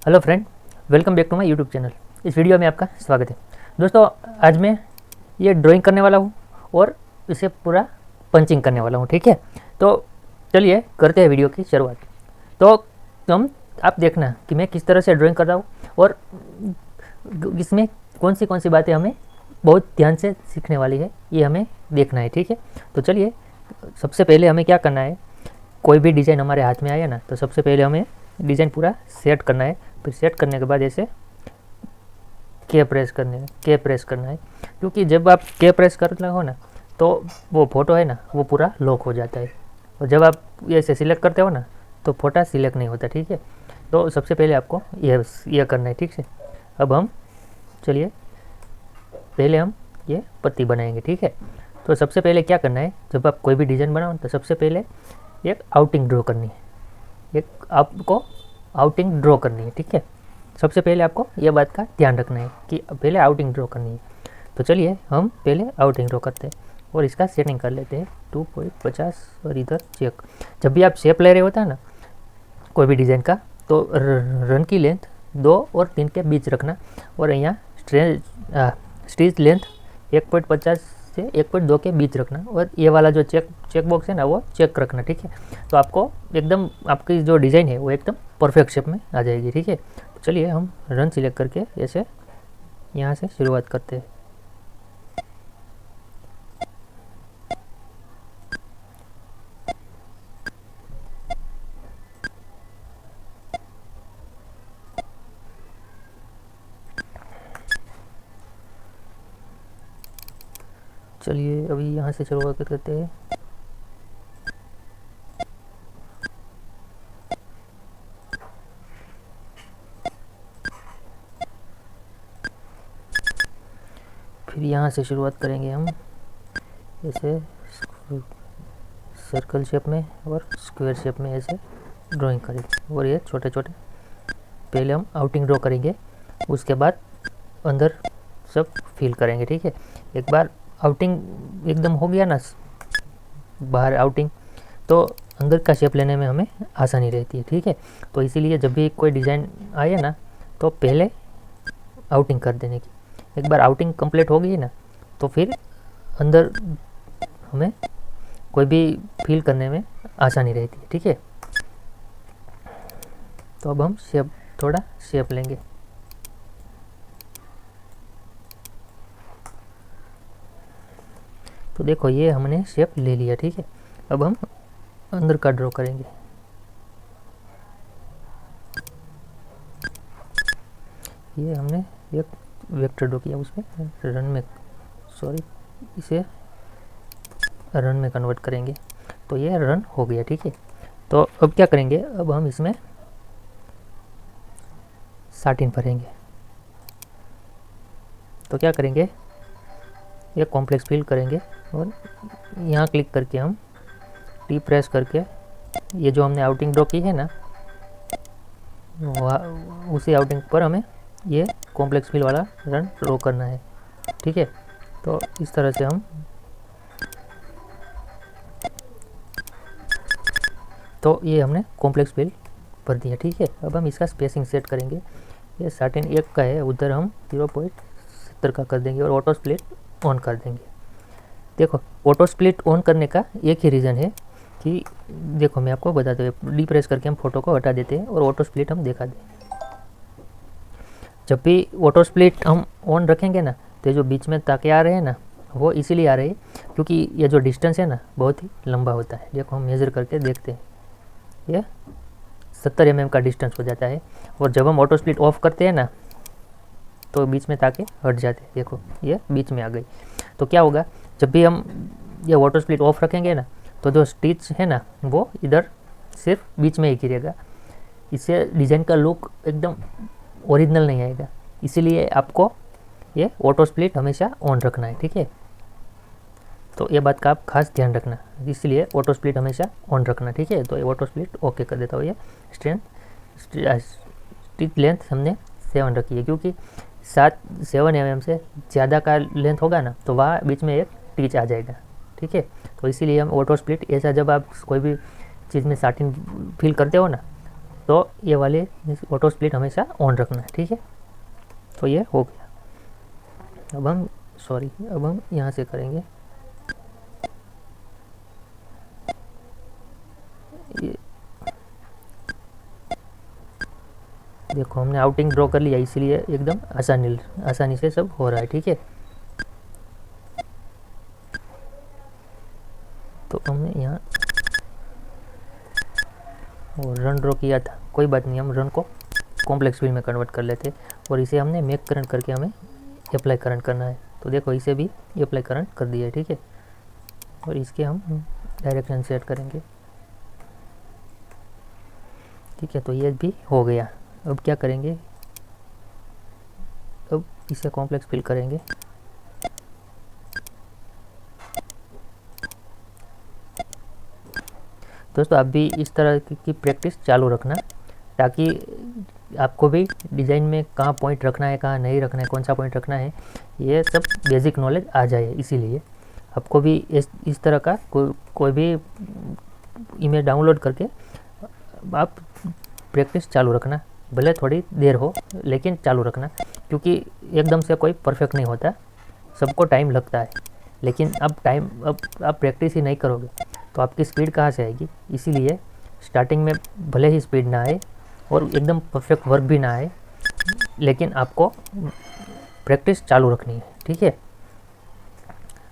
Hello friend, welcome back to my YouTube channel. इस video में आपका स्वागत है। दोस्तों, आज मैं ये ड्राइंग करने वाला हूँ और इसे पूरा पंचिंग करने वाला हूँ। ठीक है, तो चलिए करते हैं वीडियो की शुरुआत। तो आप देखना कि मैं किस तरह से ड्राइंग कर रहा हूँ और इसमें कौन सी बातें हमें बहुत ध्यान से सीखने वाली है, ये हमें देखना है। ठीक है, तो चलिए सबसे पहले हमें क्या करना है, कोई भी डिज़ाइन हमारे हाथ में आया ना, तो सबसे पहले हमें डिज़ाइन पूरा सेट करना है। फिर सेट करने के बाद ऐसे के प्रेस करना है, क्योंकि जब आप के प्रेस कर हो ना, तो वो फ़ोटो है ना, वो पूरा लॉक हो जाता है। और जब आप ऐसे सिलेक्ट करते हो ना, तो फ़ोटो सिलेक्ट नहीं होता। ठीक है, तो सबसे पहले आपको यह करना है। ठीक है, अब हम चलिए पहले हम ये पत्ती बनाएंगे। ठीक है, तो सबसे पहले क्या करना है, जब आप कोई भी डिज़ाइन बनाओ तो सबसे पहले एक आउटिंग ड्रॉ करनी है, एक आपको आउटिंग ड्रॉ करनी है। ठीक है, सबसे पहले आपको यह बात का ध्यान रखना है कि पहले आउटिंग ड्रॉ करनी है। तो चलिए हम पहले आउटिंग ड्रॉ करते हैं और इसका सेटिंग कर लेते हैं 2.50 और इधर चेक। जब भी आप शेप ले रहे होता है ना कोई भी डिज़ाइन का, तो रन की लेंथ 2 और 3 के बीच रखना और यहाँ स्ट्रीच लेंथ 1.50 से 1.2 के बीच रखना और ये वाला जो चेक बॉक्स है ना, वो चेक रखना। ठीक है, तो आपको एकदम आपकी जो डिज़ाइन है वो एकदम परफेक्ट शेप में आ जाएगी। ठीक है, तो चलिए हम रन सिलेक्ट करके ऐसे यहाँ से शुरुआत करते हैं। चलिए अभी यहाँ से शुरुआत करते हैं। फिर यहाँ से शुरुआत करेंगे हम ऐसे सर्कल शेप में और स्क्वायर शेप में ऐसे ड्राइंग करेंगे और ये छोटे छोटे पहले हम आउटिंग ड्रॉ करेंगे, उसके बाद अंदर सब फिल करेंगे। ठीक है, एक बार आउटिंग एकदम हो गया ना, बाहर आउटिंग, तो अंदर का शेप लेने में हमें आसानी रहती है। ठीक है, तो इसीलिए जब भी कोई डिज़ाइन आए ना, तो पहले आउटिंग कर देने की। एक बार आउटिंग कंप्लीट हो गई ना, तो फिर अंदर हमें कोई भी फिल करने में आसानी रहती है। ठीक है, तो अब हम थोड़ा शेप लेंगे। तो देखो ये हमने शेप ले लिया। ठीक है, अब हम अंदर का ड्रॉ करेंगे। ये हमने एक वेक्टर ड्रॉ किया, उसमें इसे रन में कन्वर्ट करेंगे, तो ये रन हो गया। ठीक है, तो अब क्या करेंगे, अब हम इसमें साटिन भरेंगे। तो क्या करेंगे, ये कॉम्प्लेक्स फिल करेंगे और यहाँ क्लिक करके हम टी प्रेस करके ये जो हमने आउटिंग ड्रॉ की है ना, उसी आउटिंग पर हमें ये कॉम्प्लेक्स फिल वाला रन ड्रॉ करना है। ठीक है, तो इस तरह से हम तो ये हमने कॉम्प्लेक्स फिल भर दिया। ठीक है, अब हम इसका स्पेसिंग सेट करेंगे। ये 1.5 का है, उधर हम 0.70 का कर देंगे और ऑटो स्प्लिट ऑन कर देंगे। देखो ऑटो स्प्लिट ऑन करने का एक ही रीज़न है कि देखो मैं आपको बताते हुए डी प्रेस करके हम फोटो को हटा देते हैं और ऑटो स्प्लिट हम दिखा दें। जब भी ऑटो स्प्लिट हम ऑन रखेंगे ना, तो जो बीच में ताके आ रहे हैं ना, वो इसीलिए आ रहे हैं क्योंकि ये जो डिस्टेंस है ना बहुत ही लंबा होता है। देखो हम मेज़र करके देखते हैं, ये 70 mm का डिस्टेंस हो जाता है। और जब हम ऑटो स्प्लिट ऑफ करते हैं ना, तो बीच में ताके हट जाते हैं। देखो ये बीच में आ गई। तो क्या होगा, जब भी हम ये ऑटो स्प्लिट ऑफ रखेंगे ना, तो जो स्टिच है ना वो इधर सिर्फ बीच में ही गिरेगा। इससे डिज़ाइन का लुक एकदम ओरिजिनल नहीं आएगा। इसीलिए आपको ये ऑटो स्प्लिट हमेशा ऑन रखना है। ठीक है, तो ये बात का आप खास ध्यान रखना, इसलिए ऑटो स्प्लिट हमेशा ऑन रखना। ठीक है, तो ये ऑटो स्प्लिट ओके कर देता हूँ। ये स्टिच लेंथ हमने 7 रखी है, क्योंकि 7 mm से ज़्यादा का लेंथ होगा ना, तो वहाँ बीच में एक टीच आ जाएगा। ठीक है, तो इसीलिए हम ऑटो स्प्लिट ऐसा, जब आप कोई भी चीज़ में साटिन फिल करते हो ना, तो ये वाले ऑटो स्प्लिट हमेशा ऑन रखना है, ठीक है। तो ये हो गया। अब हम यहाँ से करेंगे ये, देखो हमने आउटिंग ड्रॉ कर लिया, इसीलिए एकदम आसानी से सब हो रहा है, ठीक है। तो हमने यहाँ वो रन ड्रॉ किया था, कोई बात नहीं, हम रन को कॉम्प्लेक्स फील्ड में कन्वर्ट कर लेते और इसे हमने मेक करंट करके हमें अप्लाई करंट करना है। तो देखो इसे भी अप्लाई करंट कर दिया है, ठीक है। और इसके हम डायरेक्शन सेट करेंगे, ठीक है। तो ये भी हो गया। अब क्या करेंगे, अब इसे कॉम्प्लेक्स फिल करेंगे। दोस्तों आप भी इस तरह की प्रैक्टिस चालू रखना, ताकि आपको भी डिज़ाइन में कहाँ पॉइंट रखना है, कहाँ नहीं रखना है, कौन सा पॉइंट रखना है, ये सब बेसिक नॉलेज आ जाए। इसीलिए आपको भी इस तरह का कोई भी इमेज डाउनलोड करके आप प्रैक्टिस चालू रखना, भले थोड़ी देर हो लेकिन चालू रखना, क्योंकि एकदम से कोई परफेक्ट नहीं होता, सबको टाइम लगता है। लेकिन अब आप प्रैक्टिस ही नहीं करोगे तो आपकी स्पीड कहाँ से आएगी। इसीलिए स्टार्टिंग में भले ही स्पीड ना आए और एकदम परफेक्ट वर्क भी ना आए, लेकिन आपको प्रैक्टिस चालू रखनी है, ठीक है।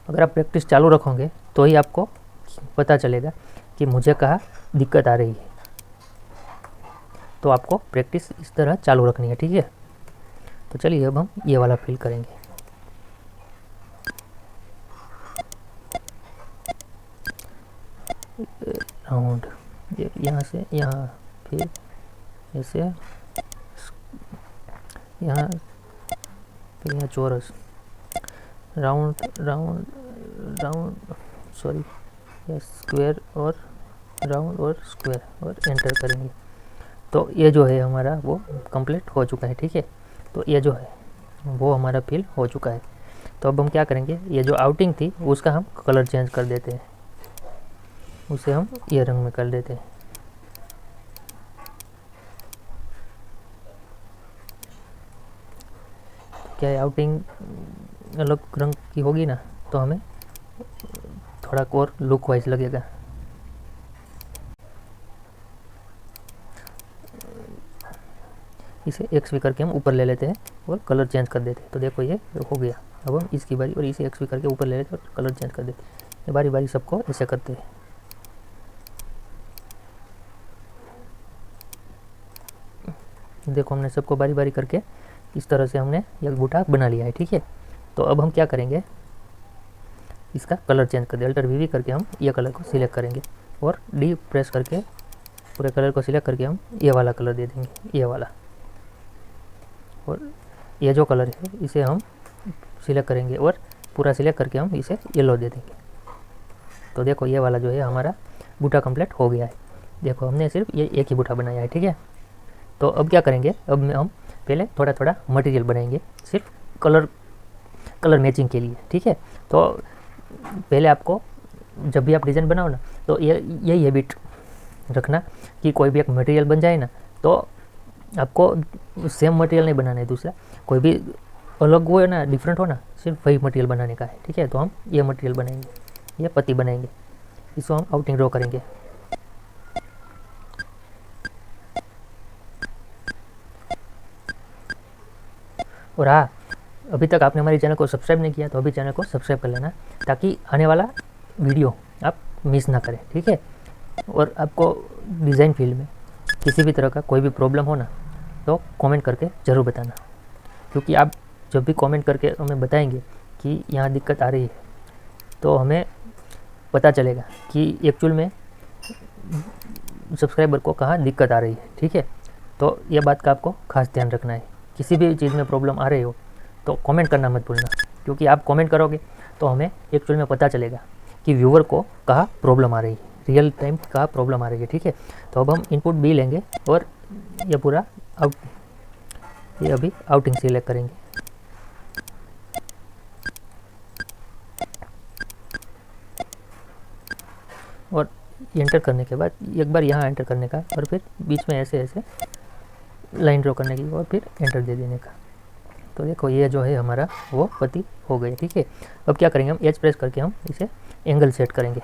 अगर आप प्रैक्टिस चालू रखोगे तो ही आपको पता चलेगा कि मुझे कहाँ दिक्कत आ रही है। तो आपको प्रैक्टिस इस तरह चालू रखनी है, ठीक है। तो चलिए अब हम ये वाला फिल करेंगे। राउंड, यहाँ से यहाँ, फिर ऐसे यहाँ, फिर यहाँ चौरस, राउंड राउंड राउंड, सॉरी ये स्क्वायर और राउंड और स्क्वायर, और एंटर करेंगे। तो ये जो है हमारा वो कंप्लीट हो चुका है, ठीक है। तो ये जो है वो हमारा फिल हो चुका है। तो अब हम क्या करेंगे, ये जो आउटिंग थी उसका हम कलर चेंज कर देते हैं, उसे हम ये रंग में कर देते हैं। क्या है, आउटिंग अलग रंग की होगी ना तो हमें थोड़ा और लुक वाइज लगेगा। इसे एक्स करके हम ऊपर ले लेते हैं और कलर चेंज कर देते हैं। तो देखो ये हो गया। अब हम इसकी बारी, और इसे एक्स करके ऊपर ले लेते हैं और कलर चेंज कर देते हैं। ये बारी बारी सबको ऐसे करते हैं। देखो हमने सबको बारी बारी करके इस तरह से हमने एक बूटा बना लिया है, ठीक है। तो अब हम क्या करेंगे, इसका कलर चेंज कर दे, अल्टर वी करके हम ये कलर को सिलेक्ट करेंगे और डी प्रेस करके पूरे कलर को सिलेक्ट करके हम ये वाला कलर दे देंगे, ये वाला। और ये जो कलर है इसे हम सिलेक्ट करेंगे और पूरा सिलेक्ट करके हम इसे येलो दे देंगे। तो देखो ये वाला जो है हमारा बूटा कंप्लीट हो गया है। देखो हमने सिर्फ ये एक ही बूटा बनाया है, ठीक है। तो अब क्या करेंगे, अब हम पहले थोड़ा थोड़ा मटेरियल बनाएंगे सिर्फ कलर मैचिंग के लिए, ठीक है। तो पहले आपको जब भी आप डिज़ाइन बनाओ ना, तो यही हैबिट रखना कि कोई भी एक मटेरियल बन जाए ना, तो आपको सेम मटेरियल नहीं बनाना है, दूसरा कोई भी अलग हो ना, डिफरेंट हो ना, सिर्फ वही मटेरियल बनाने का है, ठीक है। तो हम ये मटेरियल बनाएंगे, ये पत्ती बनाएंगे, इसको हम आउटिंग ड्रॉ करेंगे। और हाँ, अभी तक आपने हमारे चैनल को सब्सक्राइब नहीं किया तो अभी चैनल को सब्सक्राइब कर लेना, ताकि आने वाला वीडियो आप मिस ना करें, ठीक है। और आपको डिज़ाइन फील्ड में किसी भी तरह का कोई भी प्रॉब्लम हो ना, तो कमेंट करके ज़रूर बताना, क्योंकि आप जब भी कमेंट करके हमें बताएंगे कि यहाँ दिक्कत आ रही है, तो हमें पता चलेगा कि एक्चुअल में सब्सक्राइबर को कहाँ दिक्कत आ रही है, ठीक है। तो ये बात का आपको खास ध्यान रखना है। किसी भी चीज़ में प्रॉब्लम आ रही हो तो कमेंट करना मत भूलना, क्योंकि आप कमेंट करोगे तो हमें एक्चुअल में पता चलेगा कि व्यूअर को कहाँ प्रॉब्लम आ रही है, रियल टाइम कहाँ प्रॉब्लम आ रही है, ठीक है। तो अब हम इनपुट बी लेंगे और ये पूरा ये अभी आउटिंग सिलेक्ट करेंगे। और एंटर करने के बाद एक बार यहाँ एंटर करने का और फिर बीच में ऐसे ऐसे लाइन ड्रॉ करने की और फिर एंटर दे देने का। तो देखो ये जो है हमारा वो पति हो गया, ठीक है। अब क्या करेंगे, हम एच प्रेस करके हम इसे एंगल सेट करेंगे।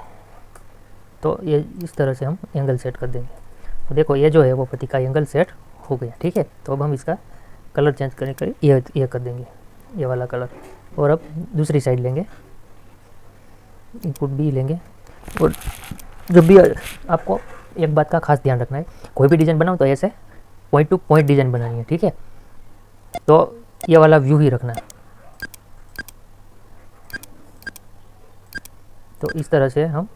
तो ये इस तरह से हम एंगल सेट कर देंगे। तो देखो ये जो है वो पति का एंगल सेट हो गया, ठीक है। तो अब हम इसका कलर चेंज करके ये कर देंगे, ये वाला कलर। और अब दूसरी साइड लेंगे, इनपुट बी लेंगे। और जब भी आपको एक बात का खास ध्यान रखना है, कोई भी डिज़ाइन बनाओ तो ऐसे पॉइंट टू पॉइंट डिज़ाइन बनानी है, ठीक है। तो ये वाला व्यू ही रखना है। तो इस तरह से हम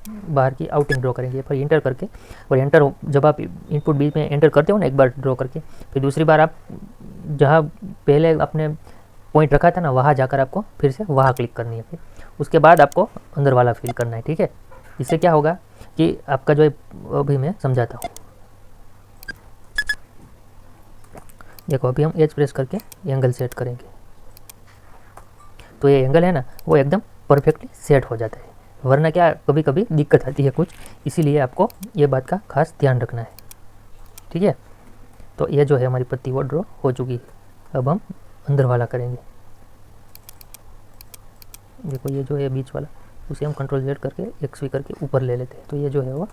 बाहर की आउटिंग ड्रॉ करेंगे। फिर एंटर करके, और एंटर जब आप इनपुट बीच में एंटर करते हो ना एक बार ड्रॉ करके, फिर दूसरी बार आप जहाँ पहले आपने पॉइंट रखा था ना वहाँ जाकर आपको फिर से वहाँ क्लिक करनी है। फिर उसके बाद आपको अंदर वाला फिल करना है, ठीक है। इससे क्या होगा कि आपका जो है अभी मैं समझाता हूँ। देखो अभी हम एच प्रेस करके एंगल सेट करेंगे, तो ये एंगल है ना वो एकदम परफेक्टली सेट हो जाता है। वरना क्या कभी कभी दिक्कत आती है कुछ, इसीलिए आपको ये बात का खास ध्यान रखना है, ठीक है। तो ये जो है हमारी पत्ती वो ड्रॉ हो चुकी है। अब हम अंदर वाला करेंगे। देखो ये जो है बीच वाला, उसे हम कंट्रोल Z करके एक्स वी करके ऊपर ले लेते हैं। तो ये जो है वो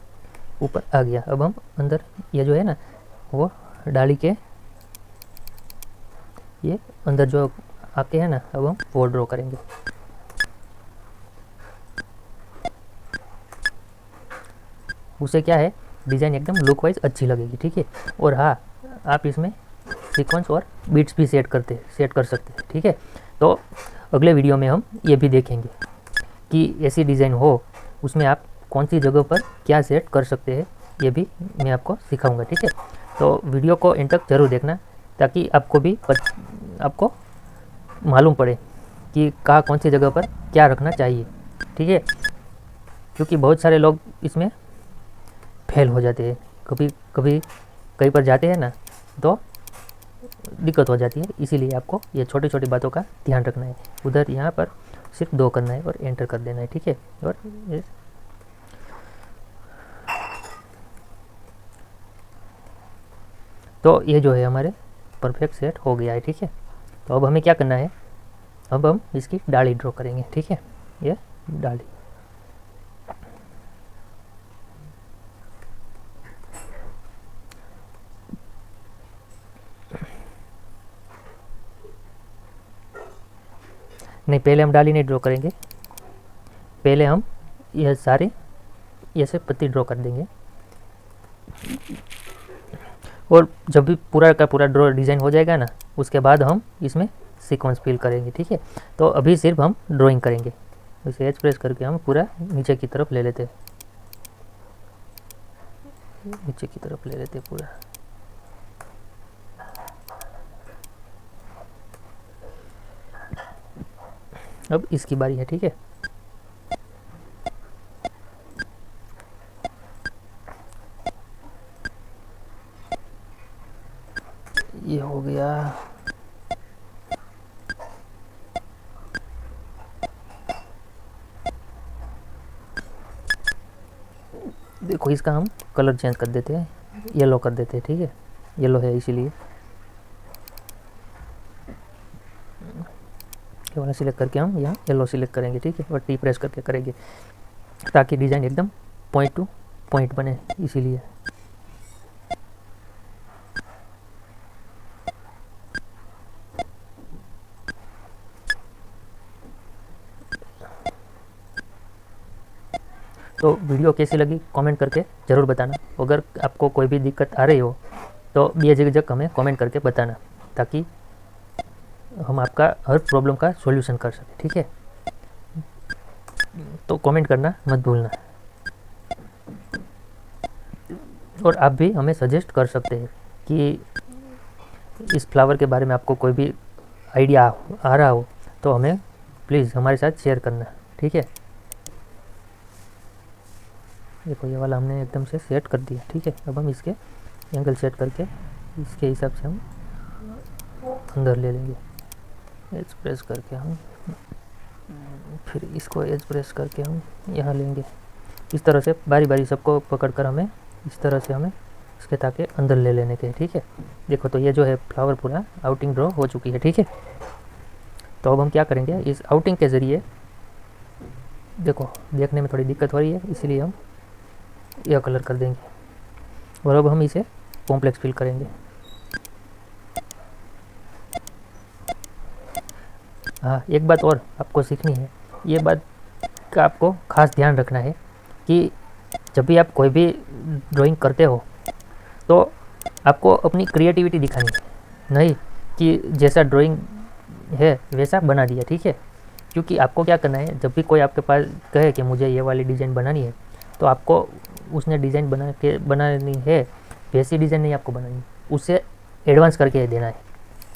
ऊपर आ गया। अब हम अंदर ये जो है ना वो डाली के ये अंदर जो आके है ना, अब हम वो ड्रॉ करेंगे। उसे क्या है डिज़ाइन एकदम लुक वाइज अच्छी लगेगी, ठीक है। और हाँ, आप इसमें सीक्वेंस और बीट्स भी सेट कर सकते हैं, ठीक है। तो अगले वीडियो में हम ये भी देखेंगे कि ऐसी डिज़ाइन हो उसमें आप कौन सी जगह पर क्या सेट कर सकते हैं, ये भी मैं आपको सिखाऊंगा, ठीक है। तो वीडियो को एंड तक जरूर देखना ताकि आपको भी आपको मालूम पड़े कि कहाँ कौन सी जगह पर क्या रखना चाहिए, ठीक है। क्योंकि बहुत सारे लोग इसमें फेल हो जाते हैं, कभी कभी कहीं पर जाते हैं ना तो दिक्कत हो जाती है। इसीलिए आपको ये छोटी छोटी बातों का ध्यान रखना है। उधर यहाँ पर सिर्फ 2 करना है और एंटर कर देना है, ठीक है। और ये तो ये जो है हमारे परफेक्ट सेट हो गया है, ठीक है। तो अब हमें क्या करना है, अब हम इसकी डाली ड्रॉ करेंगे, ठीक है। ये डाली, नहीं पहले हम डाली नहीं ड्रॉ करेंगे, पहले हम यह सारे ऐसे पत्ती ड्रॉ कर देंगे। और जब भी पूरा का पूरा ड्रॉ डिज़ाइन हो जाएगा ना उसके बाद हम इसमें सीक्वेंस फिल करेंगे, ठीक है। तो अभी सिर्फ हम ड्राइंग करेंगे। इसे एच प्रेस करके हम पूरा नीचे की तरफ ले लेते हैं, नीचे की तरफ ले लेते हैं पूरा। अब इसकी बारी है, ठीक है। ये हो गया। देखो इसका हम कलर चेंज कर देते हैं, येलो कर देते हैं, ठीक है। येलो है इसीलिए ये वाला सिलेक्ट करके हम यहाँ येलो सिलेक्ट करेंगे, ठीक है। और टी प्रेस करके करेंगे ताकि डिज़ाइन एकदम पॉइंट टू पॉइंट बने, इसीलिए। तो वीडियो कैसी लगी कमेंट करके ज़रूर बताना। अगर आपको कोई भी दिक्कत आ रही हो तो बेझिझक हमें कमेंट करके बताना ताकि हम आपका हर प्रॉब्लम का सॉल्यूशन कर सकें, ठीक है। तो कमेंट करना मत भूलना। और आप भी हमें सजेस्ट कर सकते हैं कि इस फ्लावर के बारे में आपको कोई भी आइडिया आ रहा हो तो हमें प्लीज़ हमारे साथ शेयर करना, ठीक है। देखो ये वाला हमने एकदम से सेट कर दिया, ठीक है। अब हम इसके एंगल सेट करके इसके हिसाब से हम अंदर ले लेंगे, एज प्रेस करके हम फिर इसको एज प्रेस करके हम यहाँ लेंगे। इस तरह से बारी बारी सबको पकड़कर हमें इस तरह से हमें इसके ताकि अंदर ले लेने के, ठीक है। देखो तो ये जो है फ्लावर पूरा आउटिंग ड्रॉ हो चुकी है, ठीक है। तो अब हम क्या करेंगे, इस आउटिंग के ज़रिए, देखो देखने में थोड़ी दिक्कत हो रही है इसलिए हम यह कलर कर देंगे और अब हम इसे कॉम्प्लेक्स फिल करेंगे। हाँ, एक बात और आपको सीखनी है, ये बात का आपको खास ध्यान रखना है कि जब भी आप कोई भी ड्राइंग करते हो तो आपको अपनी क्रिएटिविटी दिखानी है, नहीं कि जैसा ड्राइंग है वैसा बना दिया, ठीक है। क्योंकि आपको क्या करना है, जब भी कोई आपके पास कहे कि मुझे ये वाली डिज़ाइन बनानी है, तो आपको उसने डिज़ाइन बनानी है, वैसी डिज़ाइन नहीं आपको बनानी, उससे एडवांस करके देना है,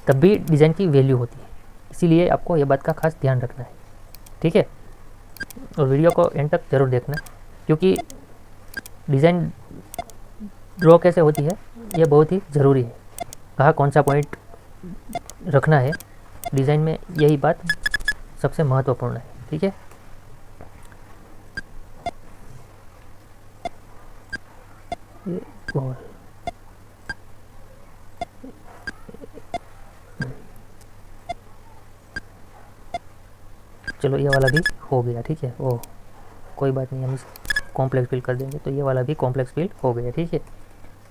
तब भी डिज़ाइन की वैल्यू होती है। इसीलिए आपको ये बात का खास ध्यान रखना है, ठीक है। और वीडियो को एंड तक ज़रूर देखना, क्योंकि डिज़ाइन ड्रॉ कैसे होती है ये बहुत ही ज़रूरी है। कहाँ कौन सा पॉइंट रखना है डिज़ाइन में, यही बात सबसे महत्वपूर्ण है, ठीक है। ये गोल, चलो ये वाला भी हो गया, ठीक है। ओह कोई बात नहीं, हम इस कॉम्प्लेक्स फिल कर देंगे, तो ये वाला भी कॉम्प्लेक्स फिल हो गया, ठीक है।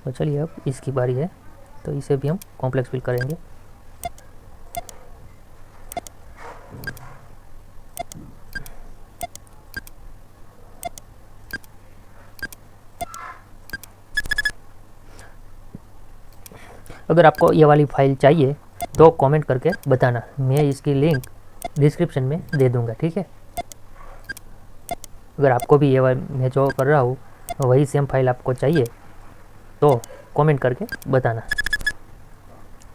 तो चलिए अब इसकी बारी है, तो इसे भी हम कॉम्प्लेक्स फिल करेंगे। अगर आपको ये वाली फाइल चाहिए तो कमेंट करके बताना, मैं इसकी लिंक डिस्क्रिप्शन में दे दूंगा, ठीक है। अगर आपको भी ये वाली मैं जो कर रहा हूँ वही सेम फाइल आपको चाहिए तो कमेंट करके बताना,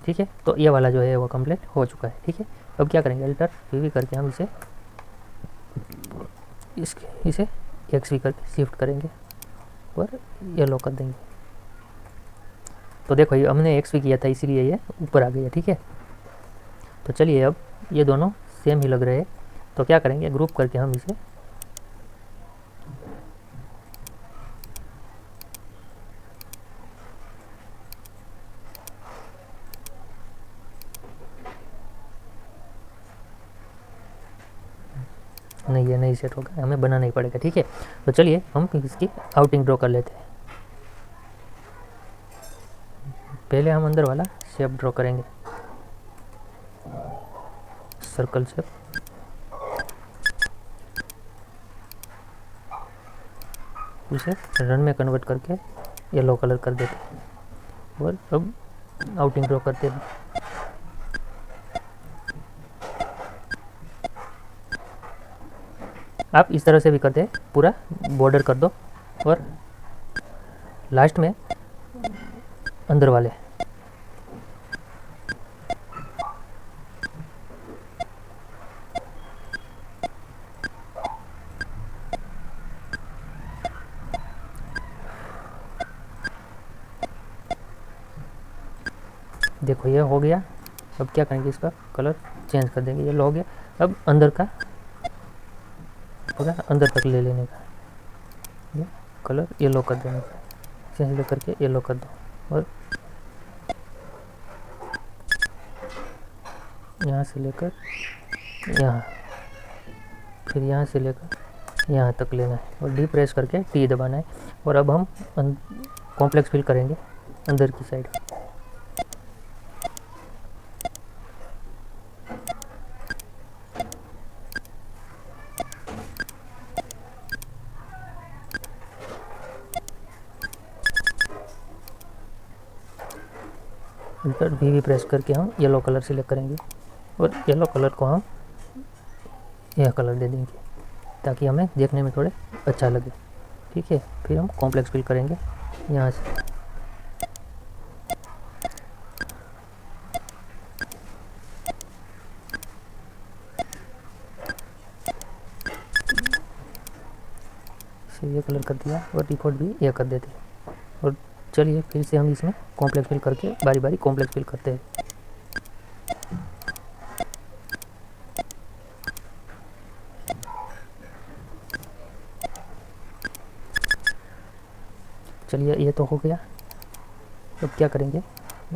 ठीक है। तो ये वाला जो है वो कंप्लीट हो चुका है, ठीक है। अब क्या करेंगे, अल्टर वी करके हम इसे एक्स वी करके शिफ्ट करेंगे और येलो कर देंगे। तो देखो ये हमने एक्स वी किया था इसीलिए ये ऊपर आ गया, ठीक है। तो चलिए अब ये दोनों सेम ही लग रहे हैं, तो क्या करेंगे, ग्रुप करके हम इसे नहीं, ये नहीं सेट होगा, हमें बनाना ही पड़ेगा, ठीक है। तो चलिए हम इसकी आउटिंग ड्रॉ कर लेते हैं। पहले हम अंदर वाला शेप ड्रॉ करेंगे, सर्कल शेप। उसे रन में कन्वर्ट करके येलो कलर कर देते हैं और अब आउटिंग ड्रॉ करते हैं। आप इस तरह से भी करते हैं, पूरा बॉर्डर कर दो और लास्ट में अंदर वाले। देखो ये हो गया। अब क्या करेंगे, इसका कलर चेंज कर देंगे, ये हो गया। अब अंदर का पूरा अंदर तक ले लेने का, ये कलर येलो कर देने का, चेंज लेकर के येलो कर दो और यहाँ से लेकर यहाँ, फिर यहाँ से लेकर यहाँ तक लेना है और डी प्रेस करके टी दबाना है। और अब हम कॉम्प्लेक्स फिल करेंगे अंदर की साइड। इधर भी प्रेस करके हम येलो कलर सिलेक्ट करेंगे और येलो कलर को हम यह कलर दे देंगे ताकि हमें देखने में थोड़े अच्छा लगे, ठीक है। फिर हम कॉम्प्लेक्स फिल करेंगे यहाँ से। ये कलर कर दिया और डिफ़ॉल्ट भी यह कर देते हैं। और चलिए फिर से हम इसमें कॉम्प्लेक्स फिल करके बारी बारी कॉम्प्लेक्स फिल करते हैं। चलिए ये तो हो गया। अब क्या करेंगे,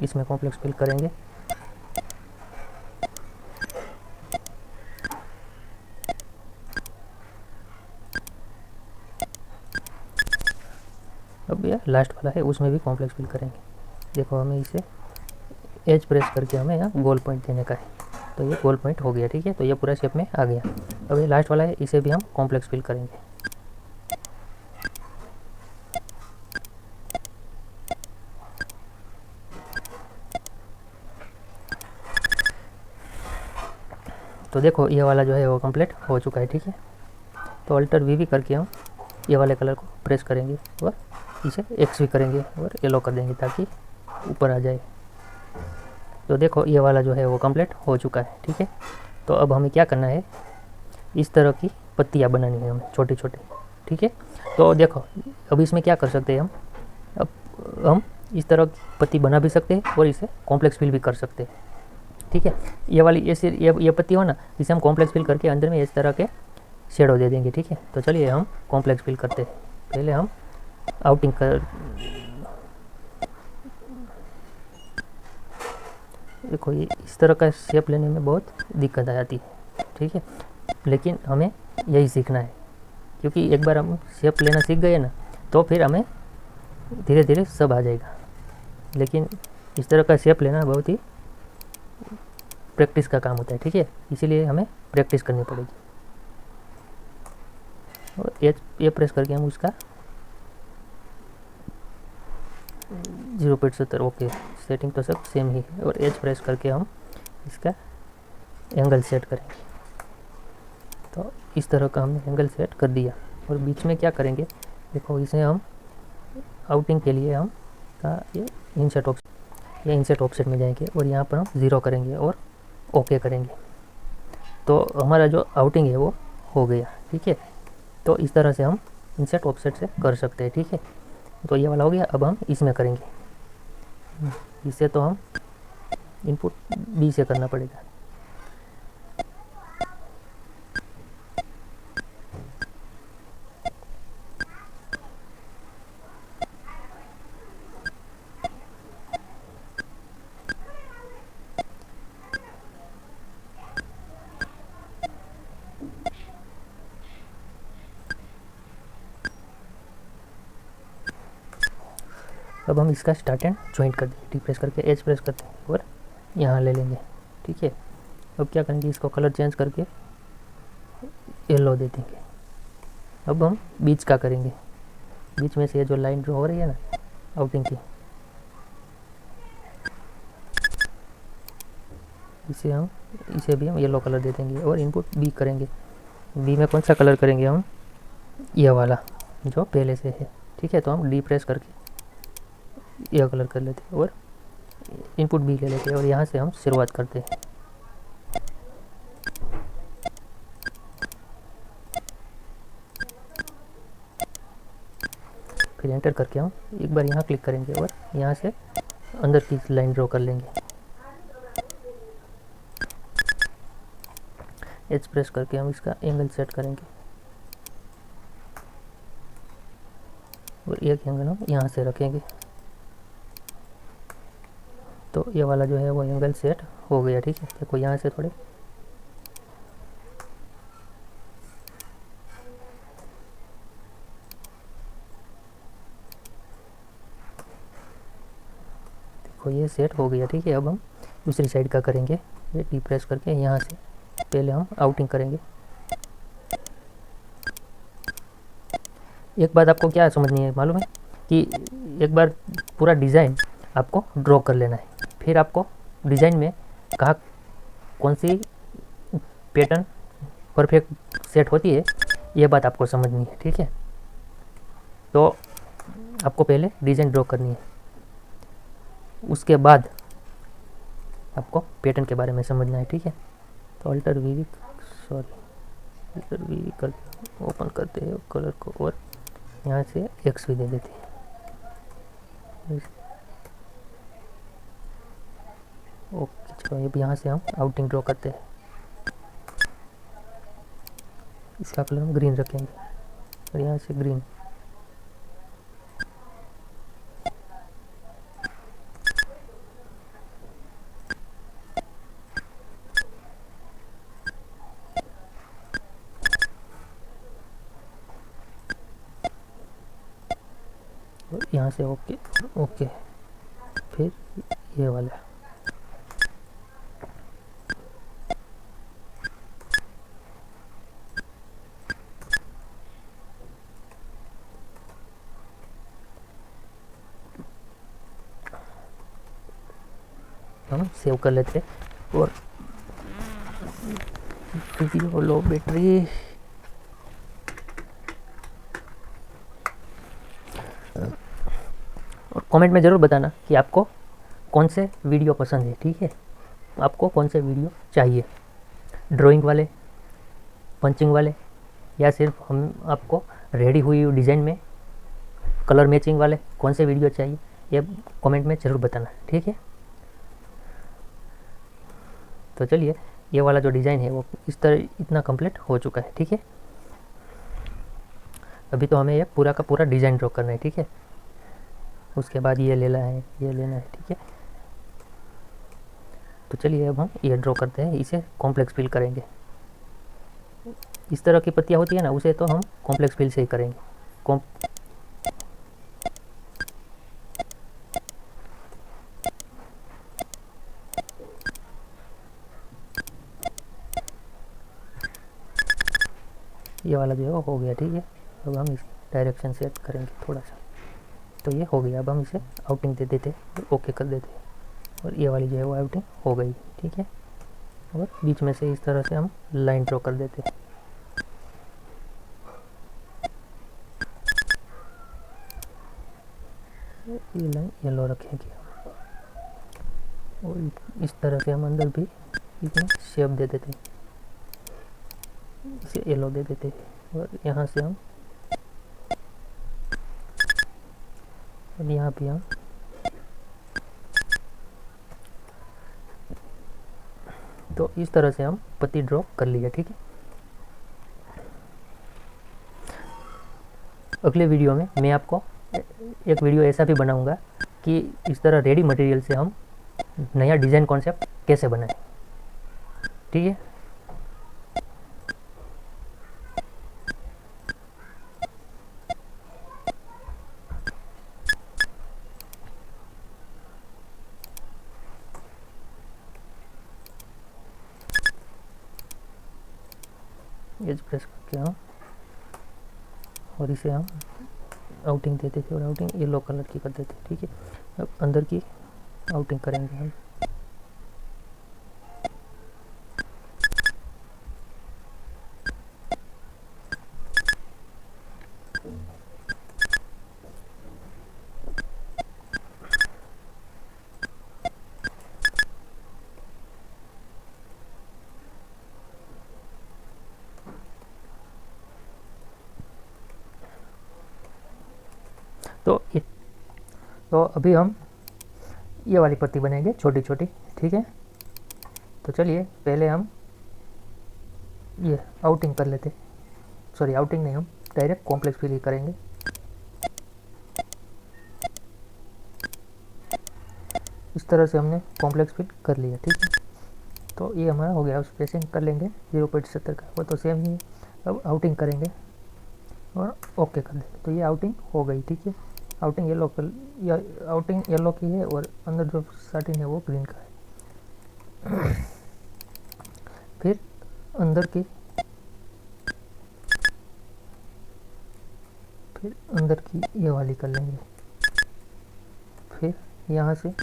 इसमें कॉम्प्लेक्स फिल करेंगे। अब ये लास्ट वाला है, उसमें भी कॉम्प्लेक्स फिल करेंगे। देखो हमें इसे एज प्रेस करके हमें यहाँ गोल पॉइंट देने का है, तो ये गोल पॉइंट हो गया। ठीक है, तो ये पूरा शेप में आ गया। अब ये लास्ट वाला है, इसे भी हम कॉम्प्लेक्स फिल करेंगे। तो देखो ये वाला जो है वो कंप्लीट हो चुका है। ठीक है, तो अल्टर वी करके हम ये वाले कलर को प्रेस करेंगे और इसे एक्स भी करेंगे और येलो कर देंगे ताकि ऊपर आ जाए। तो देखो ये वाला जो है वो कंप्लीट हो चुका है। ठीक है, तो अब हमें क्या करना है, इस तरह की पत्तियाँ बनानी है हमें छोटी छोटी। ठीक है, तो देखो अब इसमें क्या कर सकते हैं अब हम इस तरह की पत्ती बना भी सकते हैं और इसे कॉम्प्लेक्स फिल भी कर सकते हैं। ठीक है, ये वाली ऐसे ये पत्ती हो ना, इसे हम कॉम्प्लेक्स फिल करके अंदर में इस तरह के शेडो दे देंगे। ठीक है, तो चलिए हम कॉम्प्लेक्स फिल करते हैं। पहले हम आउटिंग कर, देखो ये इस तरह का शेप लेने में बहुत दिक्कत आ जाती है। ठीक है, लेकिन हमें यही सीखना है, क्योंकि एक बार हम शेप लेना सीख गए ना तो फिर हमें धीरे धीरे सब आ जाएगा। लेकिन इस तरह का शेप लेना बहुत ही प्रैक्टिस का काम होता है। ठीक है, इसीलिए हमें प्रैक्टिस करनी पड़ेगी। और ये प्रेस करके हम उसका 0.70 ओके, सेटिंग तो सब सेम ही है। और एज प्रेस करके हम इसका एंगल सेट करेंगे। तो इस तरह का हमने एंगल सेट कर दिया। और बीच में क्या करेंगे, देखो इसे हम आउटिंग के लिए हम का ये इंसर्ट ऑफसेट में जाएंगे और यहाँ पर हम 0 करेंगे और ओके करेंगे। तो हमारा जो आउटिंग है वो हो गया। ठीक है, तो इस तरह से हम इंसर्ट ऑफसेट से कर सकते हैं। ठीक है, तो ये वाला हो गया। अब हम इसमें करेंगे, इसे तो हम इनपुट बी से करना पड़ेगा। अब हम इसका स्टार्ट एंड ज्वाइंट कर देंगे, टी प्रेस करके एच प्रेस करते हैं और यहाँ ले लेंगे। ठीक है, अब क्या करेंगे, इसको कलर चेंज करके येलो दे देंगे। अब हम बीच का करेंगे, बीच में से ये जो लाइन ड्रॉ हो रही है ना आउटिंग की, इसे भी हम येलो कलर दे देंगे और इनपुट बी करेंगे। बी में कौन सा कलर करेंगे हम, ये वाला जो पहले से है। ठीक है, तो हम डी प्रेस करके यह कलर कर लेते हैं और इनपुट बी ले लेते हैं और यहाँ से हम शुरुआत करते हैं। फिर एंटर करके हम एक बार यहाँ क्लिक करेंगे और यहाँ से अंदर की लाइन ड्रॉ कर लेंगे। एच प्रेस करके हम इसका एंगल सेट करेंगे और एक एंगल हम यहाँ से रखेंगे। तो ये वाला जो है वो एंगल सेट हो गया। ठीक है, देखो यहाँ से थोड़े देखो ये सेट हो गया। ठीक है, अब हम दूसरी साइड का करेंगे। ये डी प्रेस करके यहाँ से पहले हम आउटिंग करेंगे। एक बात आपको क्या समझनी है मालूम है कि एक बार पूरा डिज़ाइन आपको ड्रॉ कर लेना है, फिर आपको डिज़ाइन में कहाँ कौन सी पैटर्न परफेक्ट सेट होती है ये बात आपको समझनी है। ठीक है, तो आपको पहले डिज़ाइन ड्रॉ करनी है, उसके बाद आपको पैटर्न के बारे में समझना है। ठीक है, तो अल्टर वी कर ओपन करते हैं कलर को और यहाँ से एक्स भी दे देते हैं। ओके, चलो अब यहाँ से हम आउटिंग ड्रॉ करते हैं। इसका कलर हम ग्रीन रखेंगे और यहाँ से ग्रीन यहाँ से ओके ओके, फिर ये वाला। हम सेव कर लेते और वीडियो लो बैटरी। और कमेंट में ज़रूर बताना कि आपको कौन से वीडियो पसंद है, ठीक है, आपको कौन से वीडियो चाहिए, ड्राइंग वाले, पंचिंग वाले, या सिर्फ हम आपको रेडी हुई डिज़ाइन में कलर मैचिंग वाले, कौन से वीडियो चाहिए ये कमेंट में ज़रूर बताना, ठीक है। तो चलिए, ये वाला जो डिज़ाइन है वो इस तरह इतना कंप्लीट हो चुका है, ठीक है। अभी तो हमें ये पूरा का पूरा डिज़ाइन ड्रॉ करना है, ठीक है। उसके बाद ये लेना है, ये लेना है, ठीक है। तो चलिए अब हम ये ड्रॉ करते हैं, इसे कॉम्प्लेक्स फिल करेंगे। इस तरह की पत्तियाँ होती है ना, उसे तो हम कॉम्प्लेक्स फिल से ही करेंगे। ये वाला जो है वो हो गया, ठीक है। अब हम इस डायरेक्शन सेट करेंगे थोड़ा सा, तो ये हो गया। अब हम इसे आउटिंग दे देते, ओके कर देते, और ये वाली जो है वो आउटिंग हो गई, ठीक है। और बीच में से इस तरह से हम लाइन ड्रॉ कर देते। ये लाइन येलो रखेंगे और इस तरह से हम अंदर भी इसमें शेप दे देते, इसे येलो दे देते, और यहाँ से हम, और यहाँ भी हम तो इस तरह से हम पत्ती ड्रॉ कर लिया, ठीक है। अगले वीडियो में मैं आपको एक वीडियो ऐसा भी बनाऊंगा कि इस तरह रेडी मटेरियल से हम नया डिज़ाइन कॉन्सेप्ट कैसे बनाएं, ठीक है। एज प्रेस करके हम, और इसे हम आउटिंग देते थे, और आउटिंग येलो कलर की कर देते, ठीक है। अब अंदर की आउटिंग करेंगे हम। तो अभी हम ये वाली पत्ती बनाएंगे छोटी छोटी, ठीक है। तो चलिए पहले हम ये आउटिंग कर लेते, सॉरी आउटिंग नहीं, हम डायरेक्ट कॉम्प्लेक्स फिल ही करेंगे। इस तरह से हमने कॉम्प्लेक्स फिल कर लिया, ठीक है। तो ये हमारा हो गया। स्पेसिंग कर लेंगे 0.70 का, वो तो सेम ही है। अब आउटिंग करेंगे और ओके कर देंगे, तो ये आउटिंग हो गई, ठीक है। आउटिंग येलो कलर, या आउटिंग येलो की है, और अंदर जो साटिन है वो ग्रीन का है। फिर अंदर की, फिर अंदर की ये वाली कर लेंगे, फिर यहाँ से,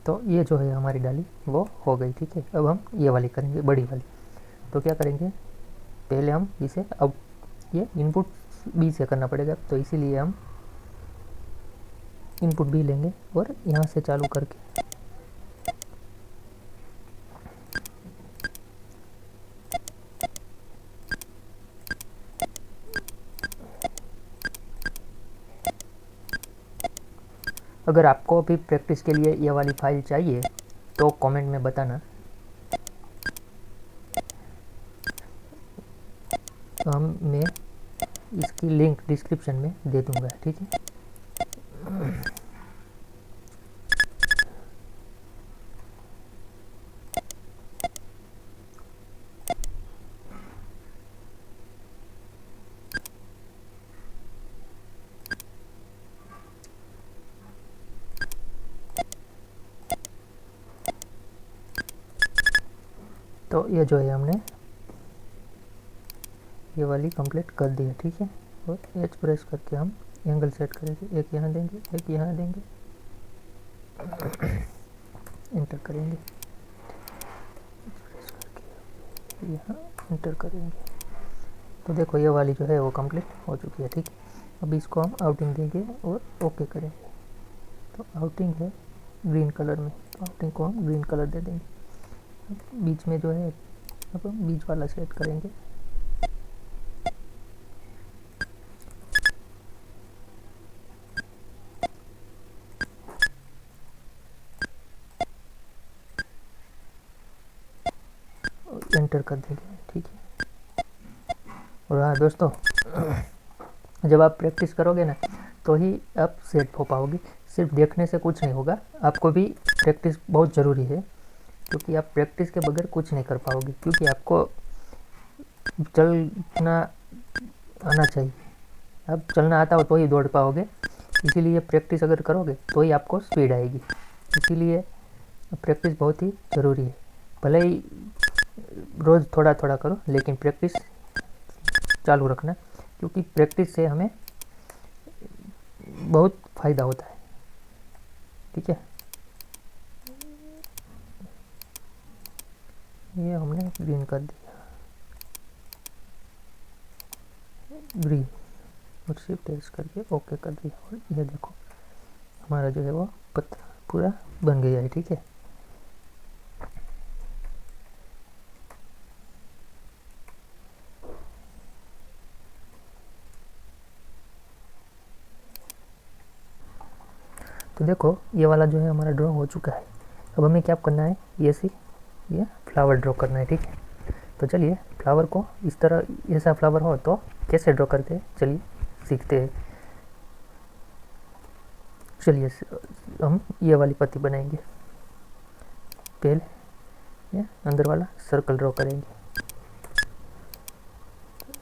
तो ये जो है हमारी डाली वो हो गई, ठीक है। अब हम ये वाली करेंगे, बड़ी वाली। तो क्या करेंगे, पहले हम इसे, अब ये इनपुट बी से करना पड़ेगा, तो इसीलिए हम इनपुट बी लेंगे और यहाँ से चालू करके अगर आपको भी प्रैक्टिस के लिए ये वाली फाइल चाहिए तो कमेंट में बताना, मैं इसकी लिंक डिस्क्रिप्शन में दे दूंगा, ठीक है। तो ये जो है हमने ये वाली कंप्लीट कर दी है, ठीक है। और एच प्रेस करके हम एंगल सेट करेंगे, एक यहाँ देंगे, एक यहाँ देंगे, इंटर करेंगे, प्रेस करके यहाँ इंटर करेंगे। तो देखो ये वाली जो है वो कंप्लीट हो चुकी है, ठीक है। अब इसको हम आउटिंग देंगे और ओके करेंगे। तो आउटिंग है ग्रीन कलर में, तो आउटिंग को हम ग्रीन कलर दे देंगे। बीच में जो है अब हम बीच वाला सेट करेंगे। और एंटर कर देंगे, ठीक है। और हाँ दोस्तों, जब आप प्रैक्टिस करोगे ना तो ही आप सेट हो पाओगे। सिर्फ देखने से कुछ नहीं होगा, आपको भी प्रैक्टिस बहुत ज़रूरी है, क्योंकि आप प्रैक्टिस के बगैर कुछ नहीं कर पाओगे। क्योंकि आपको चलना आना चाहिए, अब चलना आता हो तो ही दौड़ पाओगे। इसीलिए प्रैक्टिस अगर करोगे तो ही आपको स्पीड आएगी। इसीलिए प्रैक्टिस बहुत ही ज़रूरी है। भले ही रोज़ थोड़ा थोड़ा करो, लेकिन प्रैक्टिस चालू रखना, क्योंकि प्रैक्टिस से हमें बहुत फ़ायदा होता है, ठीक है। ये हमने ग्रीन कर दिया, ग्रीन, और शिफ्ट एस करके ओके कर दिया। और ये देखो हमारा जो है वो पत्ता पूरा बन गया है, ठीक है। तो देखो ये वाला जो है हमारा ड्रॉ हो चुका है। अब हमें क्या करना है, ये फ्लावर ड्रॉ करना है, ठीक है। तो चलिए फ्लावर को इस तरह, ऐसा फ्लावर हो तो कैसे ड्रॉ करते हैं चलिए सीखते हैं। चलिए हम ये वाली पत्ती बनाएंगे। पहले ये अंदर वाला सर्कल ड्रॉ करेंगे,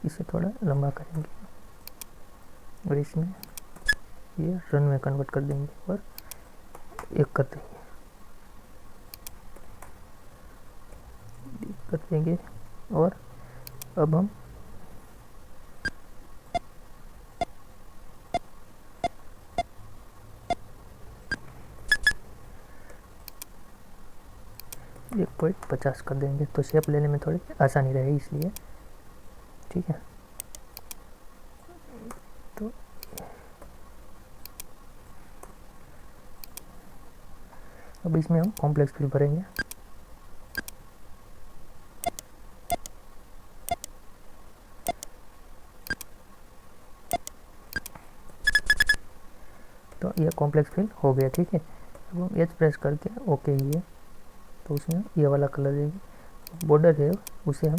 इसे थोड़ा लंबा करेंगे और इसमें ये रन में कन्वर्ट कर देंगे और एक कर देंगे। और अब हम एक 1.50 कर देंगे, तो शेप लेने में थोड़ी आसानी रहे इसलिए, ठीक है। तो अब इसमें हम कॉम्प्लेक्स फिल भरेंगे। तो ये कॉम्प्लेक्स फिल हो गया, ठीक है। अब हम एच प्रेस करके ओके ही है, तो उसमें ये वाला कलर देंगे। बॉर्डर है उसे हम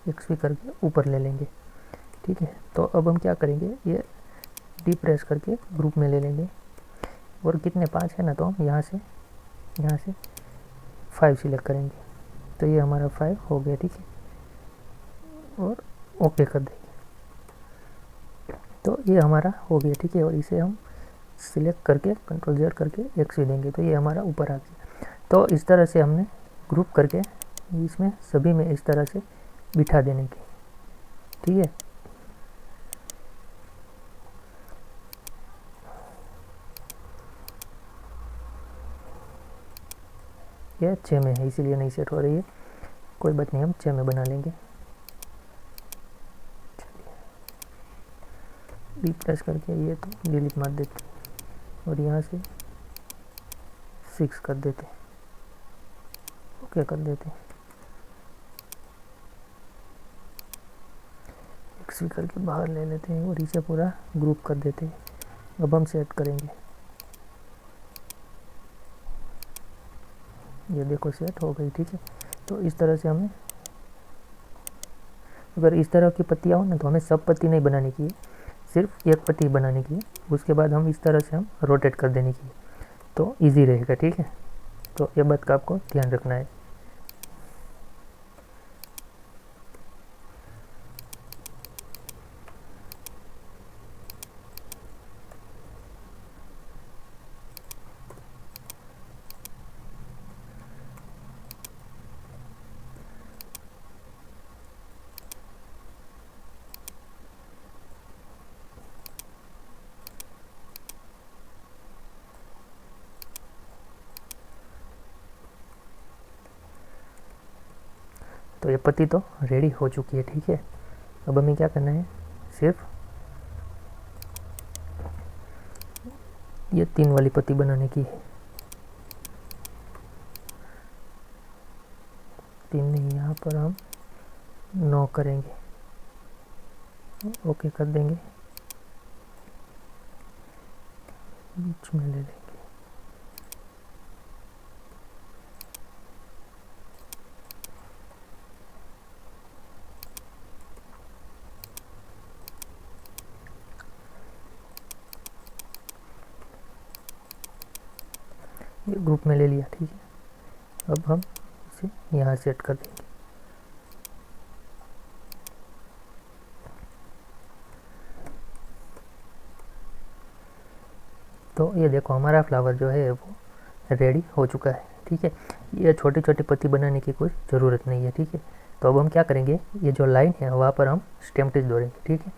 एक्सपी करके ऊपर ले लेंगे, ठीक है। तो अब हम क्या करेंगे, ये डी प्रेस करके ग्रुप में ले लेंगे। और कितने 5 है ना, तो हम यहाँ से 5 सिलेक्ट करेंगे। तो ये हमारा 5 हो गया, ठीक है। और ओके कर देंगे, तो ये हमारा हो गया, ठीक है। और इसे हम सिलेक्ट करके कंट्रोल जेड करके एक्सपी देंगे, तो ये हमारा ऊपर आ गया। तो इस तरह से हमने ग्रुप करके इसमें सभी में इस तरह से बिठा देने की, ठीक है। ये 6 में है इसीलिए नहीं सेट हो रही है, कोई बात नहीं, हम 6 में बना लेंगे। डी प्रेस करके ये तो डिलीट मार देते और यहाँ से 6 कर देते, ओके कर देते, एक्स करके बाहर ले लेते हैं और इसे पूरा ग्रुप कर देते हैं। अब हम सेट करेंगे, ये देखो सेट हो गई, ठीक है। तो इस तरह से हमें, अगर इस तरह की पत्तियाँ हो ना तो हमें सब पत्ती नहीं बनाने की है, सिर्फ एक पत्ती बनाने की है। उसके बाद हम इस तरह से हम रोटेट कर देने की है, तो इजी रहेगा, ठीक है। तो ये बात का आपको ध्यान रखना है। तो ये पत्ती तो रेडी हो चुकी है, ठीक है। अब हमें क्या करना है, सिर्फ ये 3 वाली पत्ती बनाने की है। 3 नहीं, यहाँ पर हम 9 करेंगे, ओके कर देंगे, बीच में ले लेंगे। ये ग्रुप में ले लिया, ठीक है। अब हम इसे यहाँ सेट कर देंगे। तो ये देखो हमारा फ्लावर जो है वो रेडी हो चुका है, ठीक है। ये छोटी छोटी पत्ती बनाने की कोई ज़रूरत नहीं है, ठीक है। तो अब हम क्या करेंगे, ये जो लाइन है वहाँ पर हम स्टेम टिच दौड़ेंगे, ठीक है।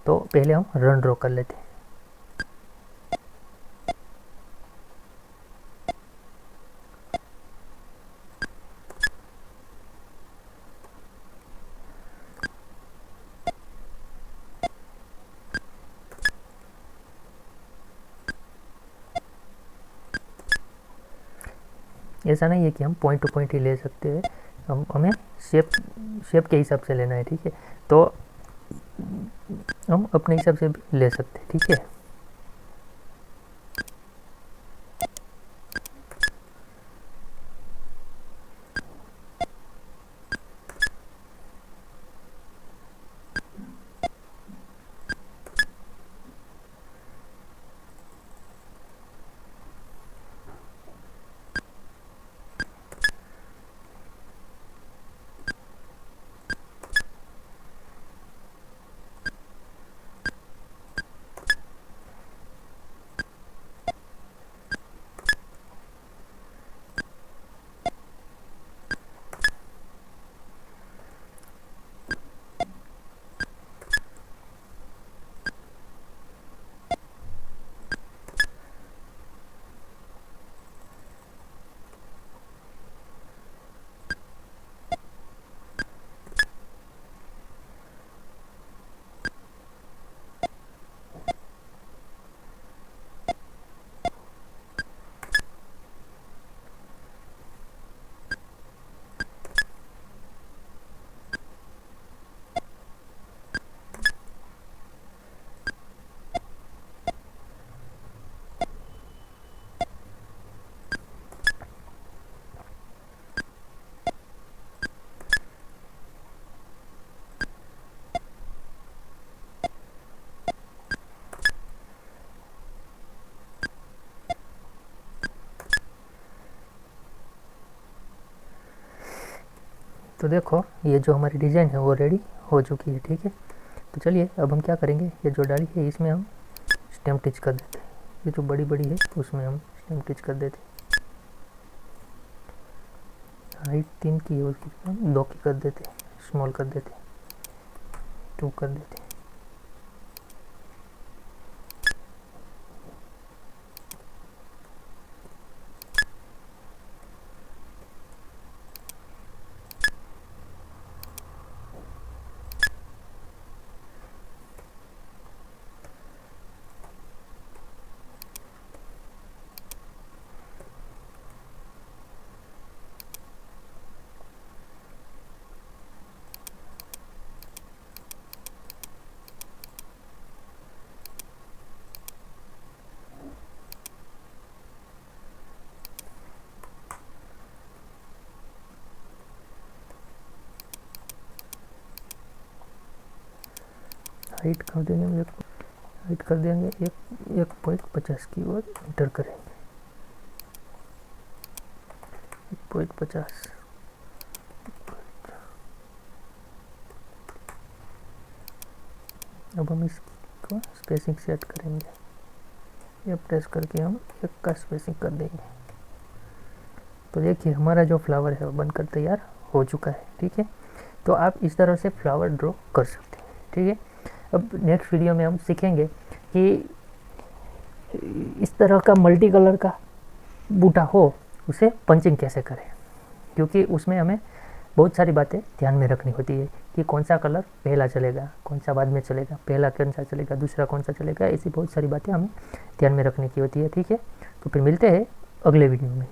तो पहले हम रन ड्रॉ कर लेते हैं। ऐसा नहीं है कि हम पॉइंट टू पॉइंट ही ले सकते हैं, हमें शेप के हिसाब से लेना है, ठीक है। तो हम अपने हिसाब से भी ले सकते हैं, ठीक है। तो देखो ये जो हमारी डिज़ाइन है वो रेडी हो चुकी है, ठीक है। तो चलिए अब हम क्या करेंगे, ये जो डाली है इसमें हम स्टेम टिच कर देते हैं। ये जो बड़ी बड़ी है उसमें हम स्टेम टिच कर देते हैं। हाइट 3 की है, उसकी हम 2 की कर देते हैं, स्मॉल कर देते हैं, 2 कर देते हैं। हाइट कर देंगे, हाइट कर देंगे 1.50 की और इंटर करेंगे 1.50। अब हम इसको स्पेसिंग सेट करेंगे, ये प्रेस करके हम 1 का स्पेसिंग कर देंगे। तो देखिए हमारा जो फ्लावर है वो बनकर तैयार हो चुका है, ठीक है। तो आप इस तरह से फ्लावर ड्रॉ कर सकते हैं, ठीक है। अब नेक्स्ट वीडियो में हम सीखेंगे कि इस तरह का मल्टी कलर का बूटा हो उसे पंचिंग कैसे करें, क्योंकि उसमें हमें बहुत सारी बातें ध्यान में रखनी होती है कि कौन सा कलर पहला चलेगा, कौन सा बाद में चलेगा, पहला कौन सा चलेगा, दूसरा कौन सा चलेगा, ऐसी बहुत सारी बातें हमें ध्यान में रखने की होती है। ठीक है, तो फिर मिलते हैं अगले वीडियो में।